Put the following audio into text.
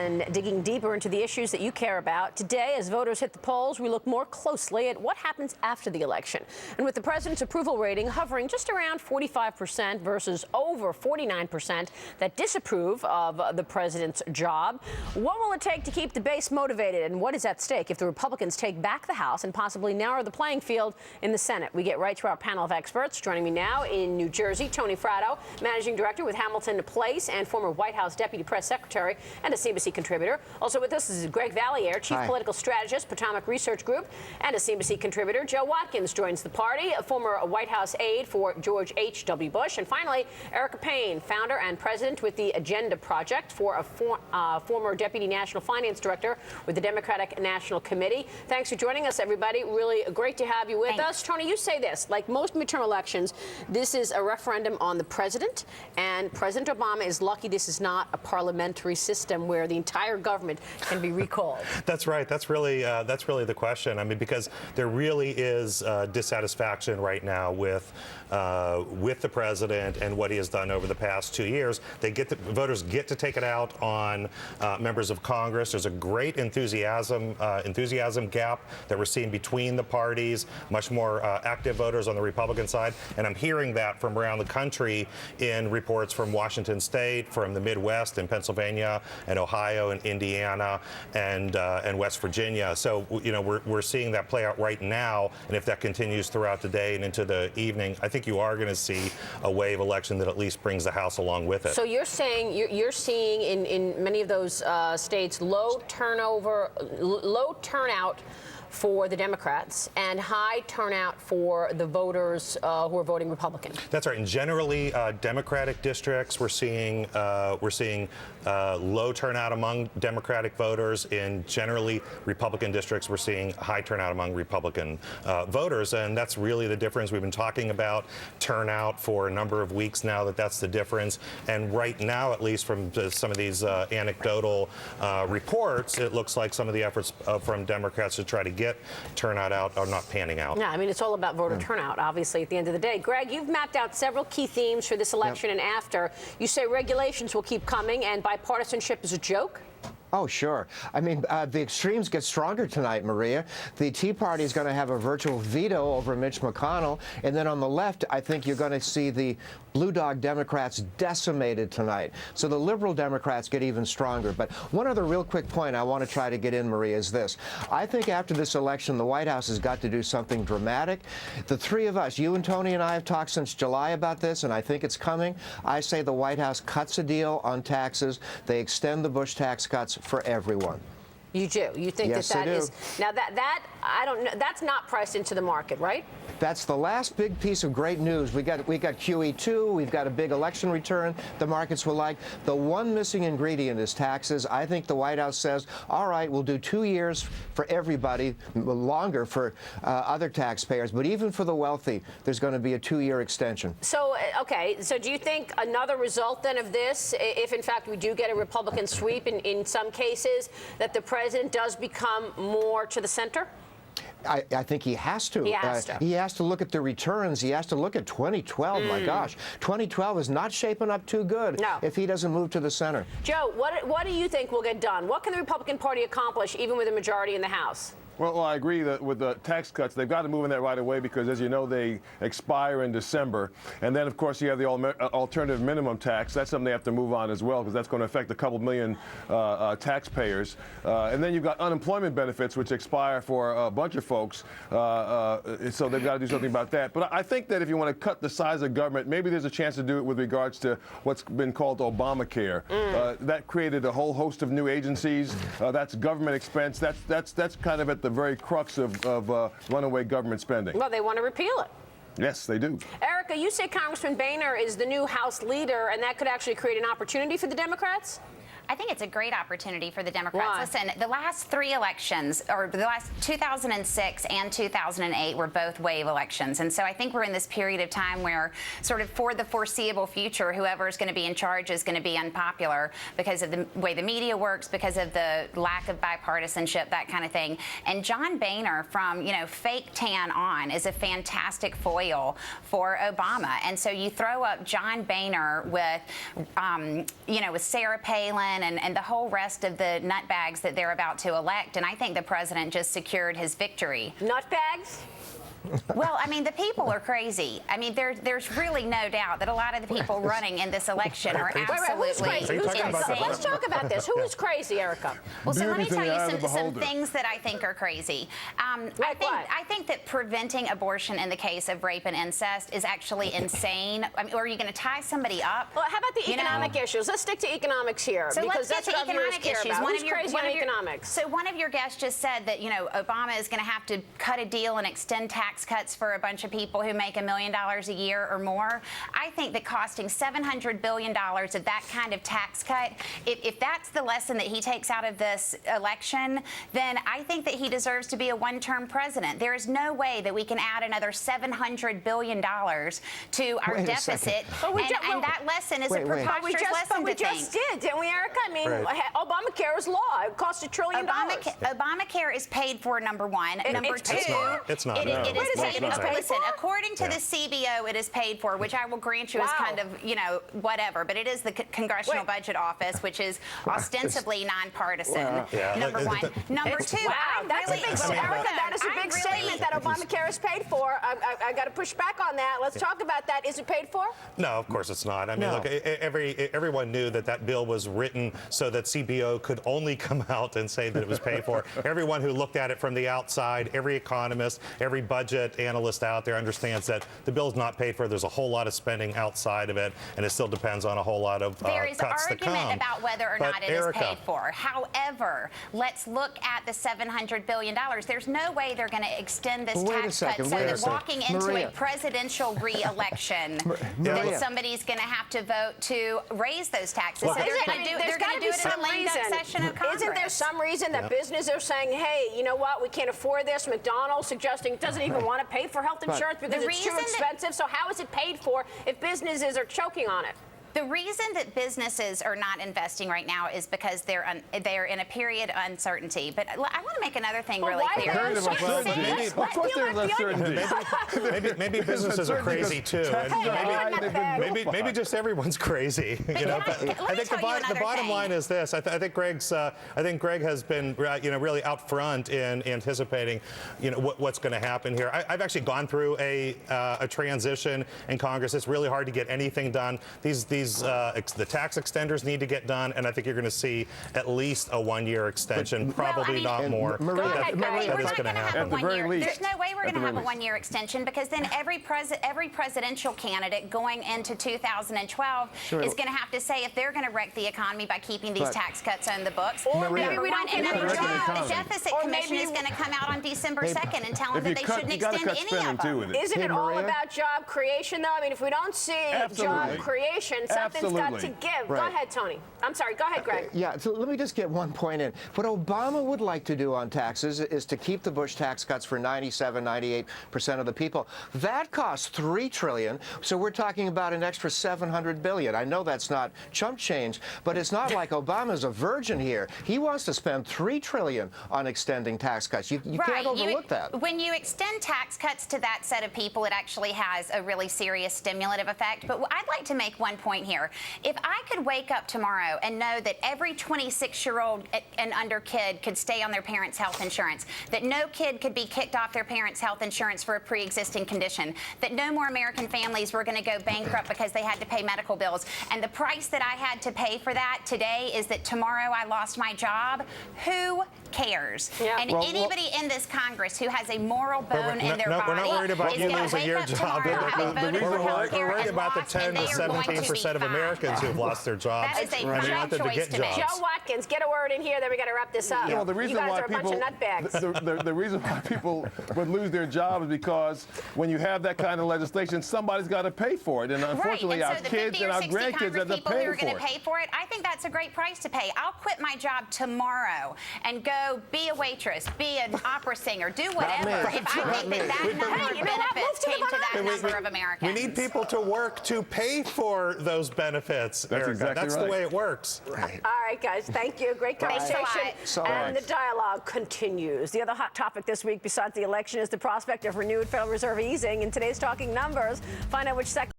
and digging deeper into the issues that you care about. Today, as voters hit the polls, we look more closely at what happens after the election. And with the president's approval rating hovering just around 45% versus over 49% that disapprove of the president's job, what will it take to keep the base motivated, and what is at stake if the Republicans take back the House and possibly narrow the playing field in the Senate? We get right to our panel of experts. Joining me now in New Jersey, Tony Fratto, Managing Director with Hamilton Place and former White House Deputy Press Secretary and a CNBC contributor. Also with us is Greg Valliere, Chief Political Strategist, Potomac Research Group, and a CNBC contributor. Joe Watkins joins the party, a former White House aide for George H.W. Bush. And finally, Erica Payne, founder and president with the Agenda Project, for a former Deputy National Finance Director with the Democratic National Committee. Thanks for joining us, everybody. Really great to have you with us. Tony, you say this, like most midterm elections, this is a referendum on the president, and President Obama is lucky this is not a parliamentary system where the entire government can be recalled. That's right. That's really the question. I mean, because there really is dissatisfaction right now with the president and what he has done over the past 2 years. Voters get to take it out on members of Congress. There's a great enthusiasm gap that we're seeing between the parties. Much more active voters on the Republican side, and I'm hearing that from around the country in reports from Washington State, from the Midwest, in Pennsylvania and Ohio and Indiana and West Virginia. So we're seeing that play out right now, and if that continues throughout the day and into the evening, I think you are going to see a wave election that at least brings the House along with it. So you're saying you're seeing in many of those states low turnout for the Democrats and high turnout for the voters who are voting Republican. That's right. And generally, Democratic districts, we're seeing low turnout among Democratic voters. In generally Republican districts, we're seeing high turnout among Republican voters, and that's really the difference. We've been talking about turnout for a number of weeks now. That's the difference. And right now, at least from some of these anecdotal reports, it looks like some of the efforts from Democrats to try to get turnout out are not panning out. Yeah, I mean, it's all about voter turnout, obviously, at the end of the day. Greg, you've mapped out several key themes for this election and after. You say regulations will keep coming and bipartisanship is a joke? Oh, sure. I mean, the extremes get stronger tonight, Maria. The Tea Party is going to have a virtual veto over Mitch McConnell. And then on the left, I think you're going to see the Blue Dog Democrats decimated tonight. So the liberal Democrats get even stronger. But one other real quick point I want to try to get in, Maria, is this. I think after this election, the White House has got to do something dramatic. The three of us, you and Tony and I, have talked since July about this, and I think it's coming. I say the White House cuts a deal on taxes. They extend the Bush tax cuts for everyone. You do? You think yes, that is now that I don't know, that's not priced into the market, right? That's the last big piece of great news. We got QE2. We've got a big election return the markets will like. The one missing ingredient is taxes. I think the White House says, all right, we'll do 2 years for everybody, longer for other taxpayers, but even for the wealthy, there's going to be a 2-year extension. So, okay, so do you think another result then of this, if in fact we do get a Republican sweep in some cases, that the president does become more to the center? I think he has to. He has to. He has to look at the returns. He has to look at 2012. My gosh, 2012 is not shaping up too good if he doesn't move to the center. Joe, what do you think will get done? What can the Republican Party accomplish, even with a majority in the House? Well, I agree that with the tax cuts, they've got to move in that right away because, as you know, they expire in December. And then, of course, you have the alternative minimum tax. That's something they have to move on as well because that's going to affect a couple million taxpayers. And then you've got unemployment benefits, which expire for a bunch of folks. So they've got to do something about that. But I think that if you want to cut the size of government, maybe there's a chance to do it with regards to what's been called Obamacare. That created a whole host of new agencies. That's government expense. That's kind of at the very crux of runaway government spending. Well, they want to repeal it. Yes, they do. Erica, you say Congressman Boehner is the new House leader, and that could actually create an opportunity for the Democrats? I think it's a great opportunity for the Democrats. Why? Listen, the last 3 elections, or the last 2006 and 2008, were both wave elections. And so I think we're in this period of time where, sort of for the foreseeable future, whoever is going to be in charge is going to be unpopular because of the way the media works, because of the lack of bipartisanship, that kind of thing. And John Boehner, from, fake tan on, is a fantastic foil for Obama. And so you throw up John Boehner with, with Sarah Palin and the whole rest of the nutbags that they're about to elect. And I think the president just secured his victory. Nutbags? Well, I mean, the people are crazy. I mean, there's really no doubt that a lot of the people running in this election are absolutely who's crazy? insane. Let's talk about this. Who is crazy, Erica? Well, so let me Beauty's in tell the eye you of the some beholder. things that I think are crazy. Like what? I think that preventing abortion in the case of rape and incest is actually insane. I mean, or are you going to tie somebody up? Well, how about the You know? economic issues? Let's stick to economics here, So because let's that's get to what our viewers economic care issues. about. Who's crazy on economics? So one of your guests just said that, you know, Obama is going to have to cut a deal and extend tax cuts for a bunch of people who make $1 million a year or more. I think that costing $700 billion of that kind of tax cut, if that's the lesson that he takes out of this election, then I think that he deserves to be a one-term president. There is no way that we can add another $700 billion to our Wait a deficit, second. and that lesson is a preposterous lesson we to think. just did, didn't we, Erica? I mean, Right. Obamacare is law. It costs $1 trillion. Obamacare is paid for, number one. Number it's two, paid for. It's not. It No. is Wait a paid second, it's for. paid Listen, for? according to Yeah. the CBO, it is paid for, which I will grant you is Wow. kind of, you know, whatever. But it is the Congressional Wait. Budget Office, which is ostensibly nonpartisan. Yeah. Number one. Number two, Wow, I that's really, a big well, Erica, that is a I big really- statement that Obamacare is paid for. I got to push back on that. Let's talk about that. Is it paid for? No, of course it's not. I mean, No. look, everyone knew that bill was written so that CBO could only come out and say that it was paid for. Everyone who looked at it from the outside, every economist, every budget analyst out there understands that the bill is not paid for. There's a whole lot of spending outside of it, and it still depends on a whole lot of There is cuts to argument come. about whether or But not it is Erica, paid for. However, let's look at the $700 billion. There's no way they're going to extend this Wait a tax second, cut so wait a that second. walking into Maria. a presidential re-election, Maria. that somebody's going to have to vote to raise those taxes. Look, so they're Isn't- going to do, there's they're going gotta to be do it in some a lame duck reason. session of Congress. Isn't there some reason that businesses are saying, hey, you know what, we can't afford this? McDonald's suggesting it doesn't even want to pay for health insurance because The it's too reason that- expensive. So how is it paid for if businesses are choking on it? The reason that businesses are not investing right now is because they're in a period of uncertainty. But I want to make another thing Well, really why clear. are Period of they uncertainty. uncertainty? Of course there's uncertainty. maybe businesses are crazy too. And Taxes are high, they've been maybe vilified. maybe just everyone's crazy. But You know, can I- but let me I think tell you the another bottom thing. line is this. I think Greg has been really out front in anticipating what's going to happen here. I've actually gone through a transition in Congress. It's really hard to get anything done. The tax extenders need to get done, and I think you're going to see at least a one-year extension, probably Well, I not more. more. Maria, Go ahead, that Greg. is We're going not to going to have a happen. the very one-year. least. There's no way we're At going to the have a very least. one-year extension because then every presidential candidate going into 2012 is going to have to say if they're going to wreck the economy by keeping these But- tax cuts on the books. Or maybe Number we don't one, get and any number two, jobs. the deficit Or commission maybe is going to come out on December 2nd and tell them If that you they cut, shouldn't you got to extend cut any spending of too them. with it. Isn't Hey, it all Maria? about job creation, though? I mean, if we don't see job Absolutely. creation, something's got to Absolutely. give. Go Right. ahead, Tony. I'm sorry. Go ahead, Greg. Yeah, so let me just get one point in. What Obama would like to do on taxes is to keep the Bush tax cuts for 98% of the people. That costs $3 trillion, so we're talking about an extra $700 billion. I know that's not chump change, but it's not like Obama's a virgin here. He wants to spend $3 trillion on extending tax cuts. You can't overlook that. When you extend tax cuts to that set of people, it actually has a really serious stimulative effect. But I'd like to make one point here. If I could wake up tomorrow and know that every 26-year-old and under kid could stay on their parents' health insurance, that no kid could be kicked off their parents' health insurance for a pre-existing condition, that no more American families were going to go bankrupt because they had to pay medical bills, and the price that I had to pay for that today is that tomorrow I lost my job, who cares? Yeah. And Well, anybody in this Congress who has a moral bone in their we're body not worried about is you gonna losing wake your up job. tomorrow having voted for We're healthcare worried and about the lost, 10 and to they are going to be 17% of fine. Americans who've lost their jobs. That is a and we want bad them to choice get to make. jobs. Joe Watkins, get a word in here. Then we got to wrap this up. Well, the reason you guys why are a bunch of nutbags. the reason why people would lose their job is because when you have that kind of legislation, somebody's got to pay for it, and unfortunately, right. our And so the kids 50 and or our 60 grandkids Congress have to people who pay are going for to it. pay for it, I think that's a great price to pay. I'll quit my job tomorrow and go be a waitress, be an opera singer, do whatever. me. If I Not think me. that that number Hey, you of know what? Move benefits to the came to that Bahamas. number of Americans. We need people to work to pay for those benefits, Erica. exactly That's the right. way it works. Right. All right, guys. Thank you. Great Thanks a conversation. lot. So and much. the dialogue continues. The other hot topic this week, besides the election, is the prospect of renewed Federal Reserve easing. In today's Talking Numbers, find out which sector